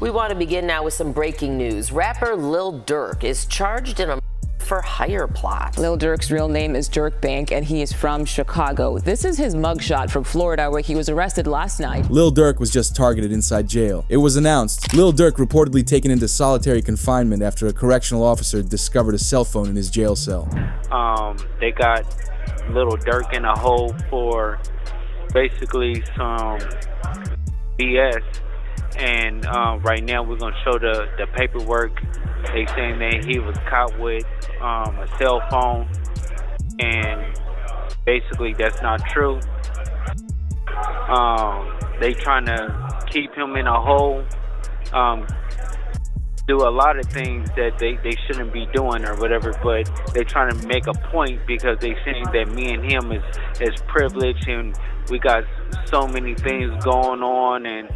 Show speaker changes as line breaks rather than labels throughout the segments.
We want to begin now with some breaking news. Rapper Lil Durk is charged in a for hire plot.
Lil Durk's real name is Durk Bank, and he is from Chicago. This is his mugshot from Florida, where he was arrested last night.
Lil Durk was just targeted inside jail. It was announced Lil Durk reportedly taken into solitary confinement after a correctional officer discovered a cell phone in his jail cell.
They got Lil Durk in a hole for basically some BS, and right now we're gonna show the paperwork. They saying that he was caught with a cell phone, and basically that's not true. They trying to keep him in a hole, do a lot of things that they shouldn't be doing or whatever, but they trying to make a point because they saying that me and him is privileged and we got so many things going on, and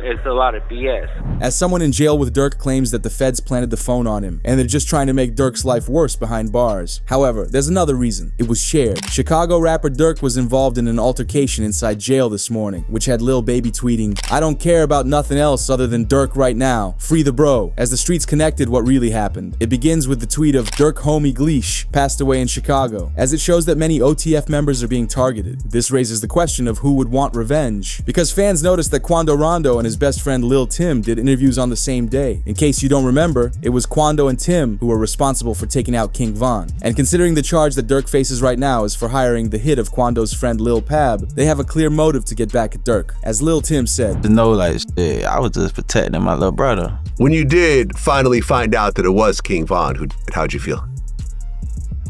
it's a lot of BS.
As someone in jail with Durk claims that the feds planted the phone on him, and they're just trying to make Durk's life worse behind bars. However, there's another reason. It was shared. Chicago rapper Durk was involved in an altercation inside jail this morning, which had Lil Baby tweeting, "I don't care about nothing else other than Durk right now. Free the bro." As the streets connected what really happened. It begins with the tweet of Durk homie Gleesh passed away in Chicago, as it shows that many OTF members are being targeted. This raises the question of who would want revenge, because fans noticed that Quando Rondo and his best friend Lil Tim did interviews on the same day. In case you don't remember, it was Quando and Tim who were responsible for taking out King Von. And considering the charge that Durk faces right now is for hiring the hit of Quando's friend Lil Pab, they have a clear motive to get back at Durk. As Lil Tim said,
"To know, like, shit, I was just protecting my little brother."
When you did finally find out that it was King Von who did it, how'd you feel?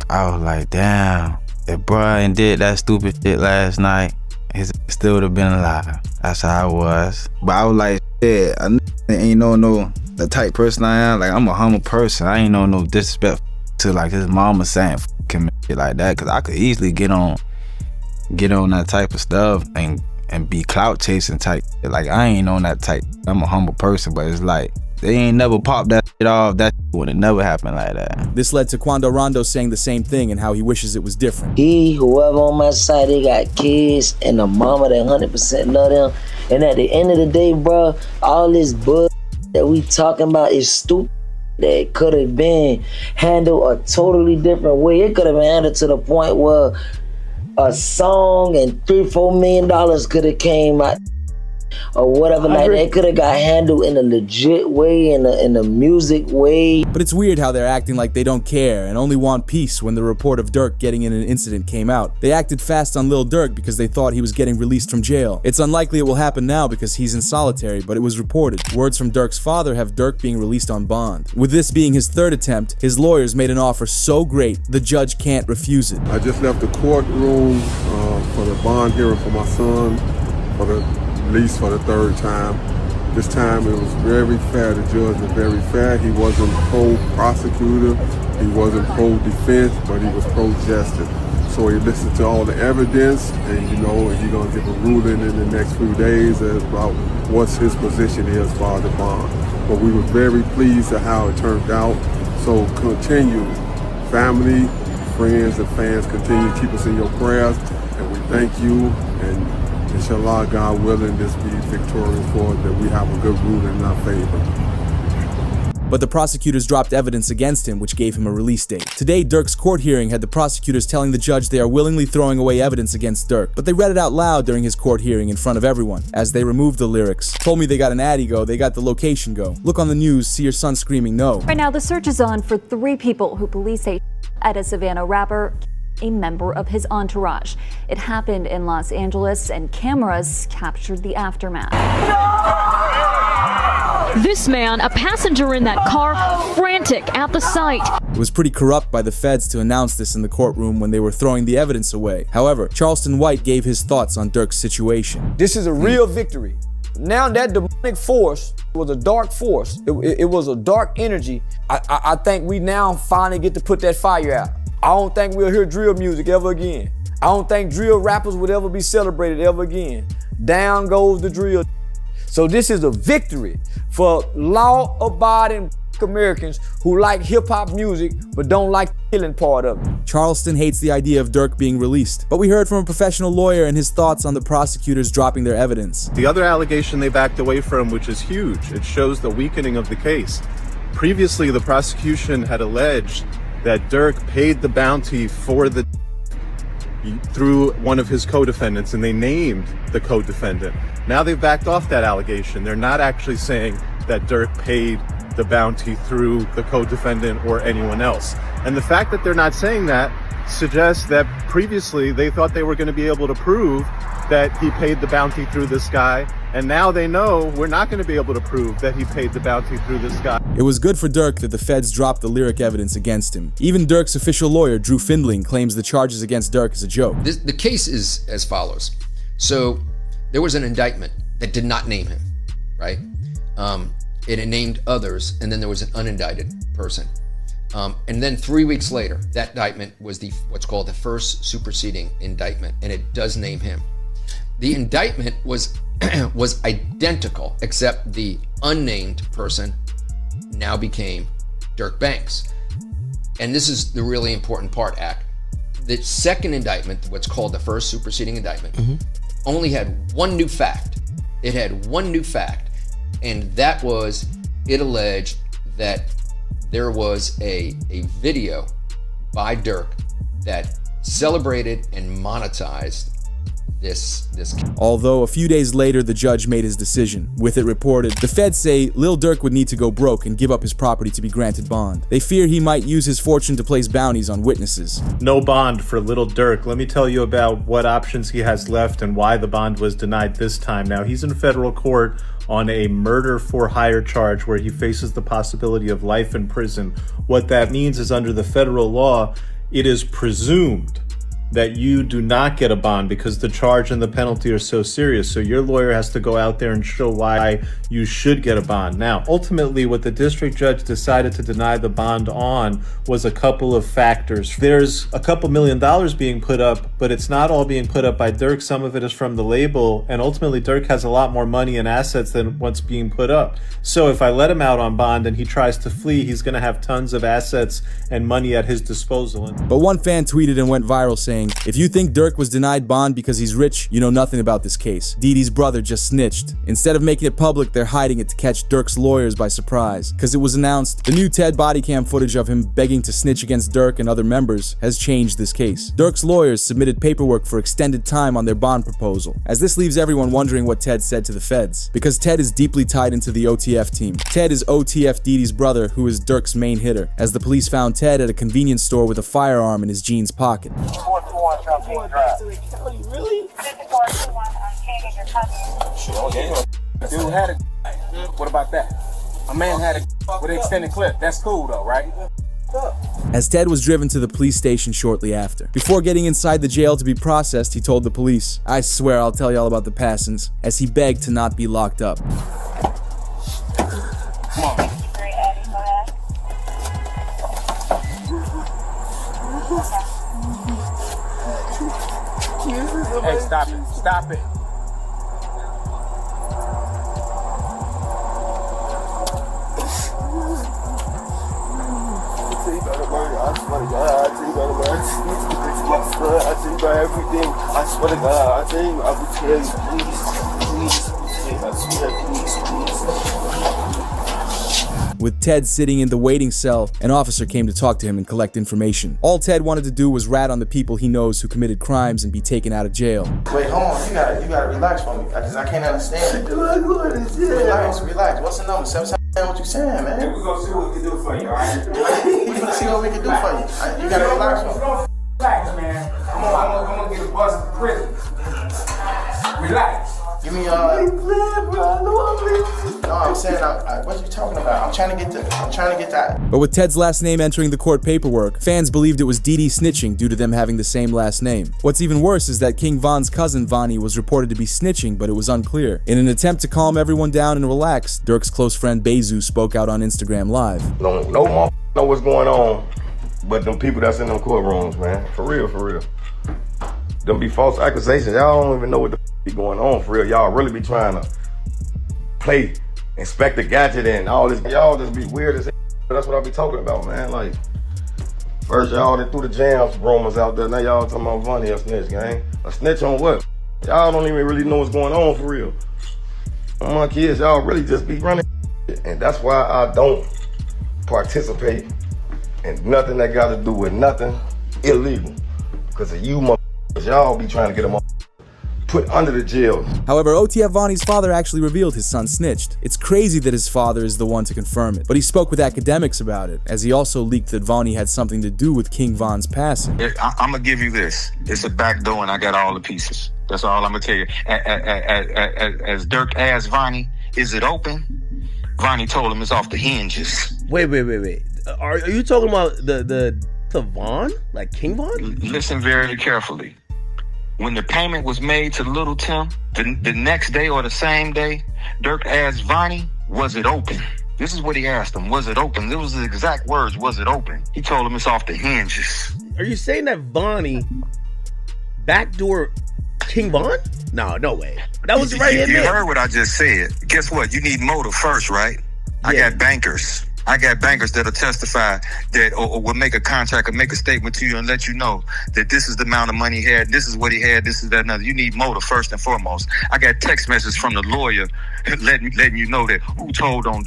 I was like, damn, if Brian did that stupid shit last night, he still would have been alive. That's how I was. But I was like, shit, I ain't no the type person I am. Like, I'm a humble person. I ain't no disrespect to like his mama saying f*** him and shit like that. Cause I could easily get on that type of stuff and be clout chasing type. Like, I ain't on that type. I'm a humble person, but it's like, they ain't never popped that shit off. That shit would have never happened like that.
This led to Quando Rondo saying the same thing and how he wishes it was different.
Whoever on my side, they got kids and a mama that 100% love them. And at the end of the day, bro, all this bull that we talking about is stupid. That could have been handled a totally different way. It could have been handled to the point where a song and $3-4 million could have came out. Or whatever, like that could have got handled in a legit way, in a music way.
But it's weird how they're acting like they don't care and only want peace when the report of Durk getting in an incident came out. They acted fast on Lil Durk because they thought he was getting released from jail. It's unlikely it will happen now because he's in solitary, but it was reported. Words from Durk's father have Durk being released on bond. With this being his third attempt, his lawyers made an offer so great, the judge can't refuse it.
I just left the courtroom for the bond hearing for my son, for the release for the third time. This time it was very fair. The judge was very fair. He wasn't pro-prosecutor, he wasn't pro-defense, but he was pro-justice. So he listened to all the evidence, and he's gonna give a ruling in the next few days about what his position is for the bond. But we were very pleased at how it turned out. So continue, family, friends, and fans, continue to keep us in your prayers, and we thank you. And inshallah, God willing, this be victorious for us, that we have a good ruling in our favor.
But the prosecutors dropped evidence against him, which gave him a release date. Today, Durk's court hearing had the prosecutors telling the judge they are willingly throwing away evidence against Durk, but they read it out loud during his court hearing in front of everyone, as they removed the lyrics. Told me they got an Addy go, they got the location go. Look on the news, see your son screaming no.
Right now, the search is on for 3 people who police say at a Savannah rapper, a member of his entourage. It happened in Los Angeles, and cameras captured the aftermath.
This man, a passenger in that car, frantic at the sight.
It was pretty corrupt by the feds to announce this in the courtroom when they were throwing the evidence away. However, Charleston White gave his thoughts on Durk's situation.
This is a real victory. Now that demonic force was a dark force. It was a dark energy. I think we now finally get to put that fire out. I don't think we'll hear drill music ever again. I don't think drill rappers would ever be celebrated ever again. Down goes the drill. So this is a victory for law-abiding Americans who like hip-hop music but don't like the killing part of it.
Charleston hates the idea of Durk being released, but we heard from a professional lawyer and his thoughts on the prosecutors dropping their evidence.
The other allegation they backed away from, which is huge, it shows the weakening of the case. Previously, the prosecution had alleged that Durk paid the bounty for the through one of his co-defendants, and they named the co-defendant. Now they've backed off that allegation. They're not actually saying that Durk paid the bounty through the co-defendant or anyone else. And the fact that they're not saying that suggests that previously they thought they were going to be able to prove that he paid the bounty through this guy, and now they know we're not going to be able to prove that he paid the bounty through this guy.
It was good for Durk that the feds dropped the lyric evidence against him. Even Durk's official lawyer, Drew Findling, claims the charges against Durk is a joke.
The case is as follows. So there was an indictment that did not name him, right? It had named others, and then there was an unindicted person. And then 3 weeks later, that indictment was what's called the first superseding indictment, and it does name him. The indictment was identical, except the unnamed person now became Durk Banks. And this is the really important part, Ak. The second indictment, what's called the first superseding indictment, only had one new fact. It had one new fact, and that was it alleged that there was a video by Durk that celebrated and monetized this.
Although a few days later, the judge made his decision. With it reported, the feds say Lil Durk would need to go broke and give up his property to be granted bond. They fear he might use his fortune to place bounties on witnesses.
No bond for Lil Durk. Let me tell you about what options he has left and why the bond was denied this time. Now, he's in federal court on a murder for hire charge where he faces the possibility of life in prison. What that means is under the federal law, it is presumed that you do not get a bond because the charge and the penalty are so serious. So your lawyer has to go out there and show why you should get a bond. Now, ultimately, what the district judge decided to deny the bond on was a couple of factors. There's a couple $1 million being put up, but it's not all being put up by Durk. Some of it is from the label, and ultimately Durk has a lot more money and assets than what's being put up. So if I let him out on bond and he tries to flee, he's gonna have tons of assets and money at his disposal.
But one fan tweeted and went viral saying, "If you think Durk was denied bond because he's rich, you know nothing about this case. Dee Dee's brother just snitched. Instead of making it public, they're hiding it to catch Durk's lawyers by surprise. Because it was announced, the new TED body cam footage of him begging to snitch against Durk and other members has changed this case. Durk's lawyers submitted paperwork for extended time on their bond proposal, as this leaves everyone wondering what Ted said to the feds. Because Ted is deeply tied into the OTF team. Ted is OTF Dee Dee's brother, who is Durk's main hitter, as the police found Ted at a convenience store with a firearm in his jeans pocket.
Really? Dude had a. What about that? A man had a with an extended clip. That's cool though, right?
As Ted was driven to the police station shortly after. Before getting inside the jail to be processed, he told the police, "I swear I'll tell y'all about the passings," as he begged to not be locked up.
Come on. Hey, stop it. Stop it.
I swear to God, I tell you, I will tell you, please, I swear, please.
With Ted sitting in the waiting cell, an officer came to talk to him and collect information. All Ted wanted to do was rat on the people he knows who committed crimes and be taken out of jail.
Wait, hold on, you gotta relax for me, because I can't understand it. Relax. What's the number? 7 what you saying, man? We're gonna see what we can do for you, alright? We're gonna see what we can do for you. You gotta relax for me.
Relax, man. I'm gonna get a bus to prison. Relax.
Give me no, I'm saying, what are you talking about? I'm trying to get that.
But with Ted's last name entering the court paperwork, fans believed it was Dee Dee snitching due to them having the same last name. What's even worse is that King Von's cousin Vonnie was reported to be snitching, but it was unclear. In an attempt to calm everyone down and relax, Durk's close friend Bezu spoke out on Instagram Live.
No motherfucker know what's going on, but them people that's in them courtrooms, man. For real. Them be false accusations. Y'all don't even know what the be going on for real. Y'all really be trying to play Inspector Gadget and all this. Y'all just be weird as hell. That's what I be talking about, man. Like, first y'all done threw the jams rumors out there. Now y'all talking about Vonnie a snitch, gang. A snitch on what? Y'all don't even really know what's going on for real. My kids, y'all really just be running. And that's why I don't participate in nothing that got to do with nothing illegal. Because of you motherfuckers, y'all be trying to get them put under the jail.
However, OTF Vonnie's father actually revealed his son snitched. It's crazy that his father is the one to confirm it, but he spoke with academics about it, as he also leaked that Vonnie had something to do with King Von's passing.
I'm gonna give you this. It's a back door and I got all the pieces. That's all I'm gonna tell you. As Durk asked Vonnie, is it open? Vonnie told him it's off the hinges.
Wait. Are you talking about the Von? Like King Von?
Listen very carefully. When the payment was made to Little Tim, the next day or the same day, Durk asked Vonnie, was it open? This is what he asked him. Was it open? This was the exact words, was it open? He told him it's off the hinges.
Are you saying that Vonnie backdoor King Von? No way. That was right in there.
You heard what I just said. Guess what? You need motive first, right? Yeah. I got bankers that'll testify that or will make a contract or make a statement to you and let you know that this is the amount of money he had, this is what he had, this is that another. You need motive first and foremost. I got text messages from the lawyer letting you know that who told on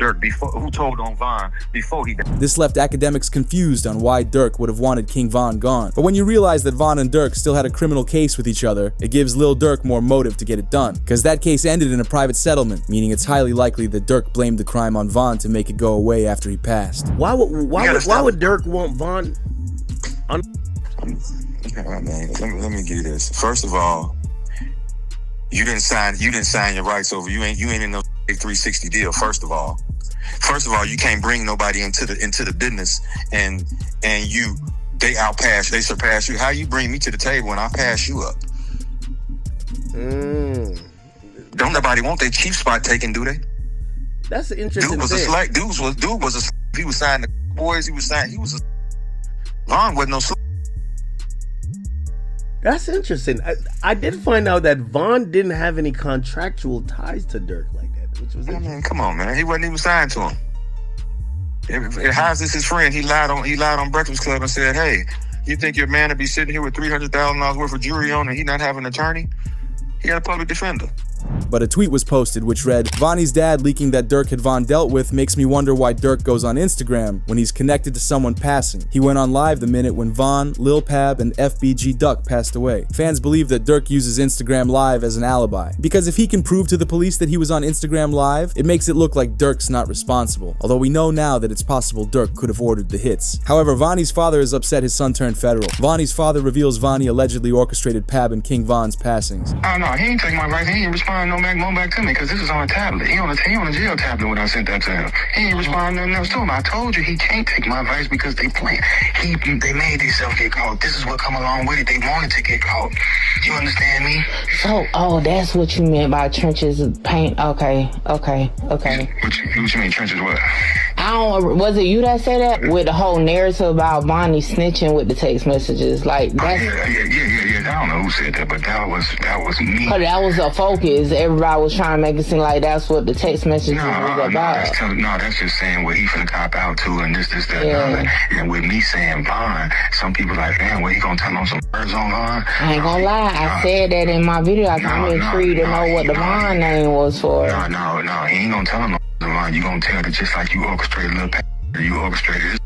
Von before he died.
This left academics confused on why Durk would have wanted King Von gone. But when you realize that Von and Durk still had a criminal case with each other, it gives Lil Durk more motive to get it done. Because that case ended in a private settlement, meaning it's highly likely that Durk blamed the crime on Von to make it go away after he passed.
Why would Durk want Von?
Let me give you this. First of all, you didn't sign your rights over. You ain't in no 360 deal. First of all, you can't bring nobody into the business and they surpass you. How you bring me to the table and I pass you up? Don't nobody want their chief spot taken, do they?
That's an interesting
Dude was
thing.
a slack. He was signing the boys. He was Von wasn't no slack.
That's interesting. I did find out that Von didn't have any contractual ties to Durk like that, which was interesting.
Come on, man. He wasn't even signed to him. How's this his friend? He lied on Breakfast Club and said, "Hey, you think your man would be sitting here with $300,000 worth of jewelry on and he not have an attorney? He got a public defender."
But a tweet was posted which read, Vonnie's dad leaking that Durk had Von dealt with makes me wonder why Durk goes on Instagram when he's connected to someone passing. He went on live the minute when Von, Lil Pab, and FBG Duck passed away. Fans believe that Durk uses Instagram Live as an alibi. Because if he can prove to the police that he was on Instagram Live, it makes it look like Durk's not responsible. Although we know now that it's possible Durk could have ordered the hits. However, Vonnie's father is upset his son turned federal. Vonnie's father reveals Vonnie allegedly orchestrated Pab and King Von's passings.
Oh no, he ain't take my advice. He ain't respond no back to me because this is on a tablet. He on a jail tablet when I sent that to him. He ain't respond nothing else to him. I told you he can't take my advice because they playing. They made themselves get caught. This is what come along with it. They wanted to get caught. You understand me?
So, that's what you meant by trenches paint. Okay.
What you mean trenches what?
Was it you that said that? With the whole narrative about Vonnie snitching with the text messages, like that's.
Yeah. I don't know who said that, but that was me.
Cause that was a focus. Everybody was trying to make it seem like that's what the text messages was about.
That's just saying what he finna cop out to and this, that. And with me saying Von, some people like, man, what he gonna tell on some birds on Von?
I ain't gonna lie, I said that in my video. I'm intrigued to know what the Von name was for.
No, he ain't gonna tell him no Von. You gonna tell it just like you orchestrated Lil Pab, you orchestrated this.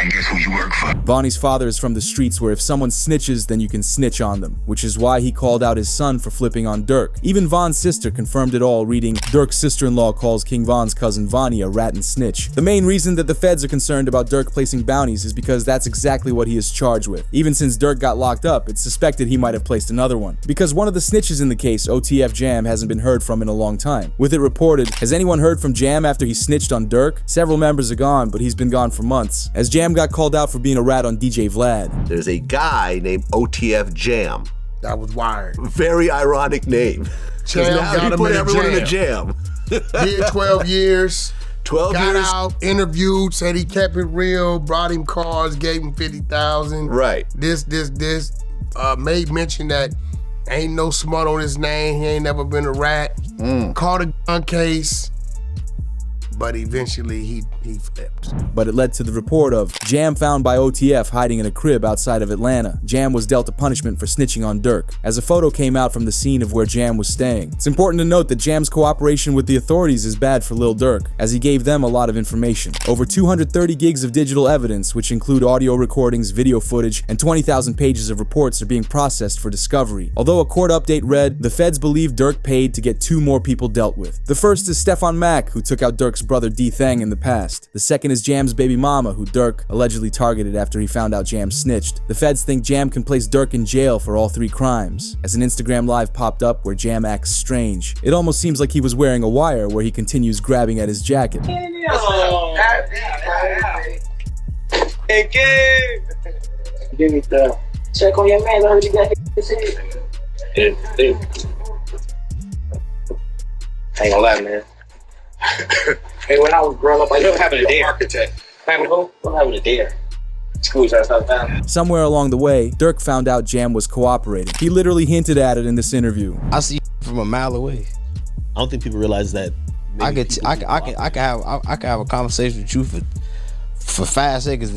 And guess who you work for?
Vonnie's father is from the streets where if someone snitches, then you can snitch on them, which is why he called out his son for flipping on Durk. Even Von's sister confirmed it all, reading, Durk's sister-in-law calls King Von's cousin Vonnie a rat and snitch. The main reason that the feds are concerned about Durk placing bounties is because that's exactly what he is charged with. Even since Durk got locked up, it's suspected he might have placed another one. Because one of the snitches in the case, OTF Jam, hasn't been heard from in a long time. With it reported, has anyone heard from Jam after he snitched on Durk? Several members are gone, but he's been gone for months. As Jam got called out for being a rat on DJ Vlad.
There's a guy named OTF Jam.
That was wired.
Very ironic name.
Jam got him in a jam. Did 12 years.
12
got
years.
out, interviewed, said he kept it real, brought him cars, gave him 50,000.
Right.
This made mention that ain't no smut on his name. He ain't never been a rat. Caught a gun case. but eventually he flipped.
But it led to the report of Jam found by OTF hiding in a crib outside of Atlanta. Jam was dealt a punishment for snitching on Durk, as a photo came out from the scene of where Jam was staying. It's important to note that Jam's cooperation with the authorities is bad for Lil Durk, as he gave them a lot of information. Over 230 gigs of digital evidence, which include audio recordings, video footage, and 20,000 pages of reports are being processed for discovery. Although a court update read, the feds believe Durk paid to get 2 more people dealt with. The first is Stefan Mack, who took out Durk's brother D-Thang in the past. The second is Jam's baby mama, who Durk allegedly targeted after he found out Jam snitched. The feds think Jam can place Durk in jail for all 3 crimes. As an Instagram live popped up where Jam acts strange, it almost seems like he was wearing a wire where he continues grabbing at his jacket.
Give me the check on your man. I heard you got his head. I ain't gonna lie, man. Hey, when I was growing up, I used to have a dare. Architect. Having who? I'm having a dare. Schools outside town.
Somewhere along the way, Durk found out Jam was cooperating. He literally hinted at it in this interview.
I see from a mile away. I don't think people realize that. I can have a conversation with you for 5 seconds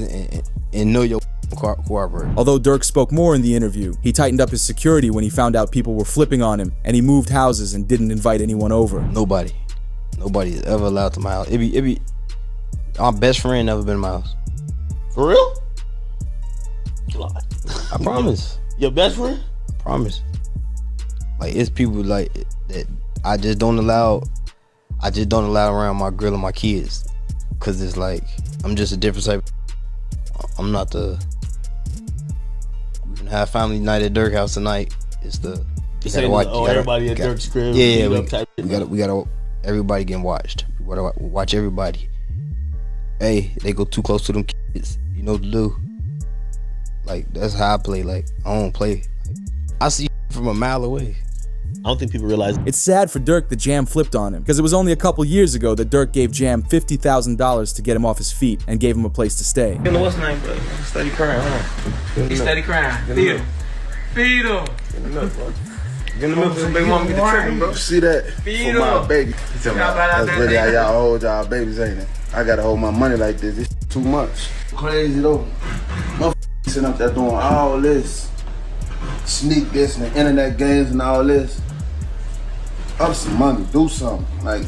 and know your cooperate.
Although Durk spoke more in the interview, he tightened up his security when he found out people were flipping on him, and he moved houses and didn't invite anyone over.
Nobody is ever allowed to my house. It be my best friend never been in my house.
For real?
I promise.
Your best friend?
I promise. Like, it's people like that I just don't allow around my girl and my kids, cause it's like I'm just a different type. I'm not the. We can have family night at Durk house tonight. It's the.
You gotta watch. Everybody at Durk's crib.
Yeah, we gotta. Everybody getting watched. We gotta watch everybody. Hey, they go too close to them kids. You know what to do. Like, that's how I play. Like, I don't play. I see from a mile away.
I don't think people realize.
It's sad for Durk that Jam flipped on him, because it was only a couple years ago that Durk gave Jam $50,000 to get him off his feet and gave him a place to stay.
You know what's name, bro? Steady crying, huh? He's steady crying. Feed him. Feed him.
Get in the milk, bro. Get in the milk so baby mama get the tripping, bro. See that?
Feed
for my baby. That's really how y'all hold y'all babies, ain't it? I gotta hold my money like this. It's too much. Crazy though. Motherfuckers sitting up there doing all this. Sneak this and the internet games and all this. Up some money, do something. Like,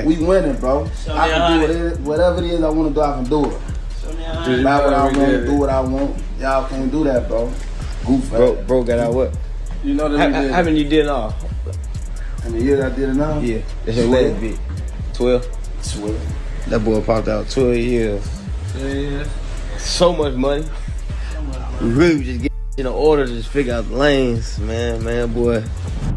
we winning, bro. I can do it. Whatever it is I want to do, I can do it. Not what I want to do what I want. Y'all can't do that, bro. Goof,
bro got out what?
You know
that. How many you did now?
How many years I did it now?
Yeah. That's your last bit. 12.
12.
That boy popped out 12 years.
12 years.
So much money. We really just get in order to just figure out the lanes, man, boy.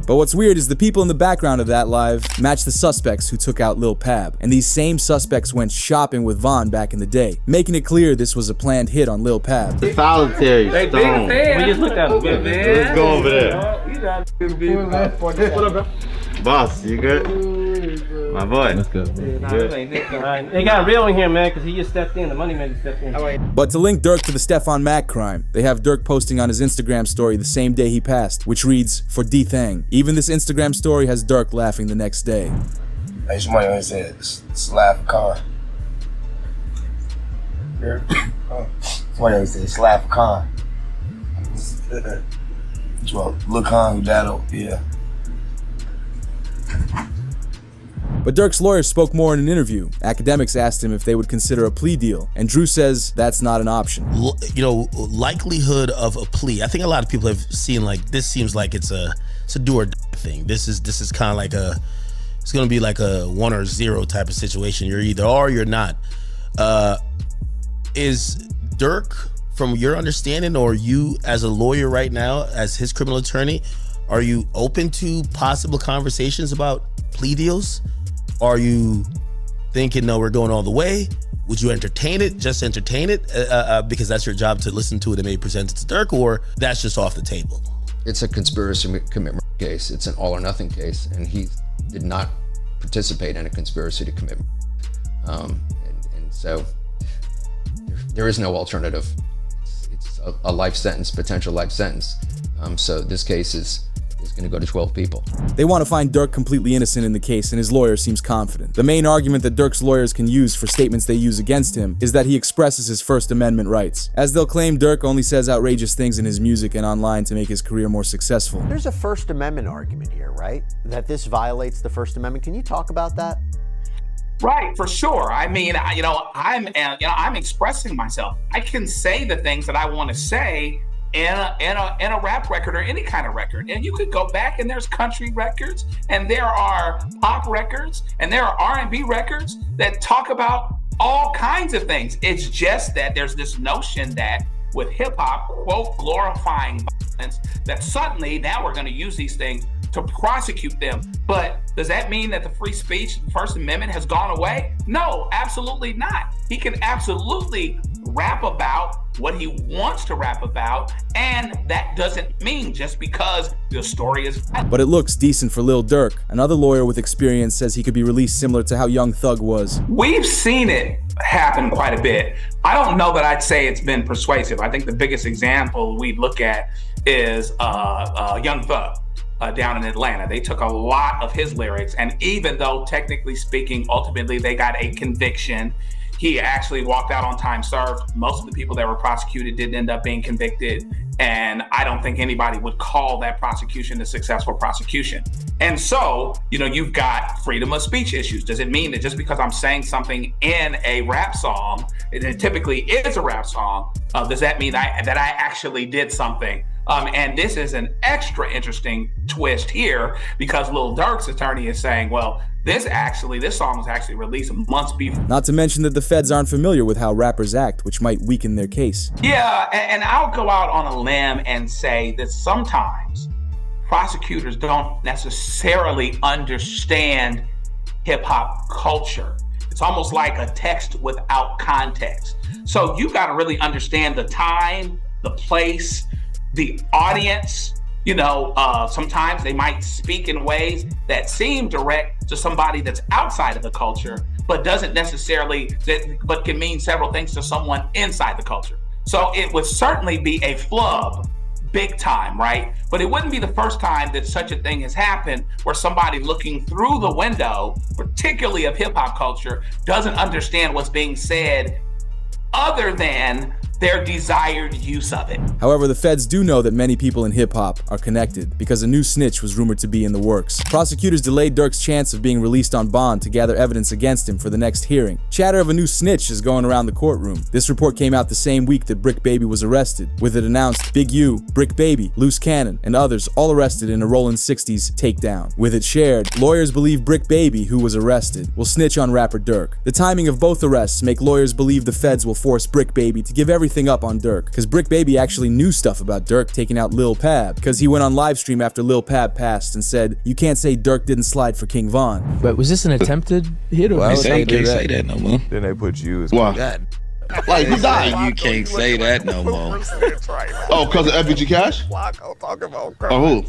But what's weird is the people in the background of that live match the suspects who took out Lil Pab, and these same suspects went shopping with Von back in the day, making it clear this was a planned hit on Lil Pab.
Solitary stone.
We just looked at him, man.
Let's go over there.
You got to be what up, bro?
Boss, you good? My boy. Let's go.
They got real in here, man, because he just stepped in. The money man stepped in.
But to link Durk to the Stefan Mack crime, they have Durk posting on his Instagram story the same day he passed, which reads, "For D-Thang." Even this Instagram story has Durk laughing the next day.
Hey, somebody always said, slap a car. Somebody always said, slap a car. Well, look on that, yeah.
But Durk's lawyer spoke more in an interview. Academics asked him if they would consider a plea deal, and Drew says that's not an option.
You know, likelihood of a plea. I think a lot of people have seen, like, this seems like it's a do or die thing. This is kind of like it's gonna be like a 1 or 0 type of situation. You're either or you're not. Is Durk, from your understanding, or you as a lawyer right now, as his criminal attorney, are you open to possible conversations about plea deals? Are you thinking, no, we're going all the way? Would you entertain it, just entertain it, because that's your job to listen to it and maybe present it to Durk, or that's just off the table?
It's a conspiracy commitment case. It's an all or nothing case, and he did not participate in a conspiracy to commit. And so there is no alternative. It's a life sentence, potential life sentence. So this case is is going to go to 12 people.
They want to find Durk completely innocent in the case, and his lawyer seems confident. The main argument that Durk's lawyers can use for statements they use against him is that he expresses his First Amendment rights, as they'll claim Durk only says outrageous things in his music and online to make his career more successful.
There's a First Amendment argument here, right? That this violates the First Amendment. Can you talk about that?
Right, for sure. I mean, I'm expressing myself. I can say the things that I want to say in a rap record or any kind of record. And you could go back and there's country records and there are pop records and there are R&B records that talk about all kinds of things. It's just that there's this notion that with hip hop, quote, glorifying violence, that suddenly now we're going to use these things to prosecute them. But does that mean that the free speech, the First Amendment has gone away? No, absolutely not. He can absolutely rap about what he wants to rap about, and that doesn't mean just because the story is bad.
But it looks decent for Lil Durk. Another lawyer with experience says he could be released similar to how Young Thug was.
We've seen it happen quite a bit. I don't know that I'd say it's been persuasive. I think the biggest example we look at is Young Thug. Down in Atlanta. They took a lot of his lyrics, and even though technically speaking, ultimately they got a conviction, he actually walked out on time served. Most of the people that were prosecuted didn't end up being convicted, and I don't think anybody would call that prosecution a successful prosecution. And so, you've got freedom of speech issues. Does it mean that just because I'm saying something in a rap song, it typically is a rap song, does that mean that I actually did something? And this is an extra interesting twist here because Lil Durk's attorney is saying, well, this song was actually released months before.
Not to mention that the feds aren't familiar with how rappers act, which might weaken their case.
Yeah, and I'll go out on a limb and say that sometimes prosecutors don't necessarily understand hip hop culture. It's almost like a text without context. So you got to really understand the time, the place, the audience. Sometimes they might speak in ways that seem direct to somebody that's outside of the culture, but doesn't necessarily, but can mean several things to someone inside the culture. So it would certainly be a flub, big time, right? But it wouldn't be the first time that such a thing has happened where somebody looking through the window, particularly of hip hop culture, doesn't understand what's being said other than their desired use of it.
However, the feds do know that many people in hip-hop are connected because a new snitch was rumored to be in the works. Prosecutors delayed Durk's chance of being released on bond to gather evidence against him for the next hearing. Chatter of a new snitch is going around the courtroom. This report came out the same week that Brick Baby was arrested, with it announced Big U, Brick Baby, Loose Cannon, and others all arrested in a Rollin' 60s takedown. With it shared, lawyers believe Brick Baby, who was arrested, will snitch on rapper Durk. The timing of both arrests make lawyers believe the feds will force Brick Baby to give everything up on Durk, because Brick Baby actually knew stuff about Durk taking out Lil Pab, because he went on live stream after Lil Pab passed and said, "You can't say Durk didn't slide for King Von."
But was this an attempted hit? Or
Well, you can't say that no more.
Then they put you as
Why? Like, who died?
You
can't say that no more.
Oh, because of FBG Cash?
Oh, who?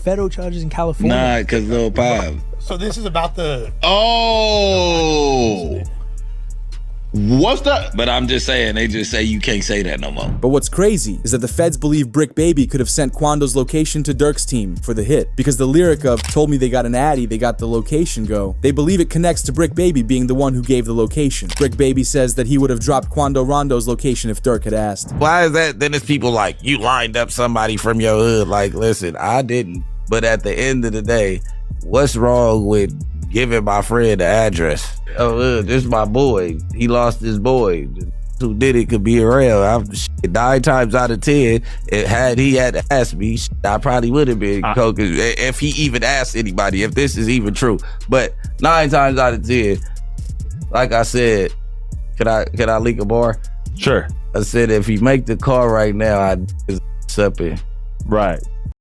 Federal charges in California.
Nah, because Lil Pab.
So this is about the...
Oh! What's that? But I'm just saying, they just say you can't say that no more.
But what's crazy is that the feds believe Brick Baby could have sent Quando's location to Durk's team for the hit, because the lyric of "told me they got an addy, they got the location go," they believe it connects to Brick Baby being the one who gave the location. Brick Baby says that he would have dropped Quando Rondo's location if Durk had asked.
Why is that? Then it's people like, you lined up somebody from your hood. Like, listen, I didn't. But at the end of the day, what's wrong with giving my friend the address? Oh, this is my boy. He lost his boy. Who did it could be around. 9 times out of 10, had he had asked me, I probably would have been coke if he even asked anybody, if this is even true. But 9 times out of 10, like I said, can I leak a bar?
Sure.
I said if he make the call right now, I'd something.
Right.